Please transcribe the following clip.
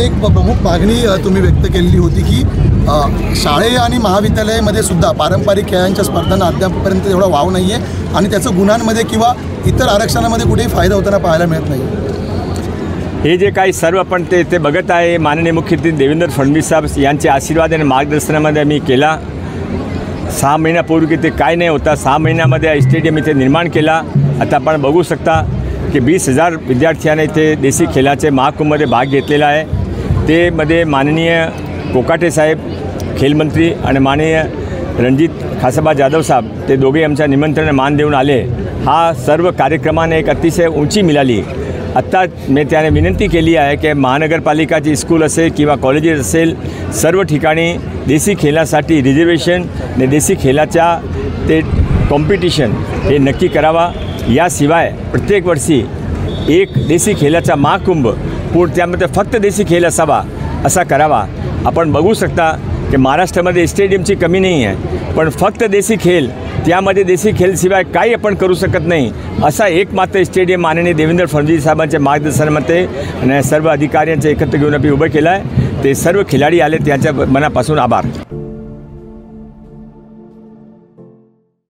एक प्रमुख मागणी तुम्ही व्यक्त केलेली होती की शाळे आणि महाविद्यालयामध्ये सुद्धा पारंपरिक खेळांच्या स्पर्धांना अद्यापपर्यंत एवढा वाव नाही आहे आणि त्याचं गुणांमध्ये किंवा इतर आरक्षणामध्ये कुठेही फायदा होताना पाहायला मिळत नाही। हे जे काही सर्व आपण ते बघत आहे, माननीय मुख्यमंत्री देवेंद्र फडणवीस साहेब यांचे आशीर्वाद आणि मार्गदर्शनामध्ये मी केला। 6 महिन्यापूर्वी ते काय नाही होता, 6 महिन्यामध्ये स्टेडियम इथे निर्माण केला। आता आपण बघू शकता की 20,000 विद्यार्थ्यांनी ते देशी खेळाचे महाकुंभमध्ये भाग घेतलेला आहे। ते मध्ये माननीय कोकाटे साहेब खेलमंत्री आणि माननीय रणजित खासबा जाधव साहेब ते दोघे आमच्या निमंत्रण मान देऊन आले। हा सर्व कार्यक्रमाने एक अतिशय उंची मिळाली। आत्ता मी त्याने विनंती केली आहे की महानगरपालिकाची स्कूल असेल किंवा कॉलेजेस असेल, सर्व ठिकाणी देशी खेळासाठी रिझर्वेशन आणि देशी खेळाच्या ते कॉम्पिटिशन हे नक्की करावा। याशिवाय प्रत्येक वर्षी एक देशी खेळाचा महाकुंभ त्यामध्ये फक्त देशी खेळ असावा असा करावा। आपण बघू शकता की महाराष्ट्रामध्ये स्टेडियमची कमी नाही आहे, पण फक्त देशी खेळ, त्यामध्ये देशी खेळशिवाय काही आपण करू शकत नाही असा एकमात्र स्टेडियम माननीय देवेंद्र फडणवीस साहेबांच्या मार्गदर्शनामध्ये आणि सर्व अधिकाऱ्यांचे एकत्र घेऊन आम्ही उभं केलं आहे। ते सर्व खिलाडी आले, त्यांच्या मनापासून आभार।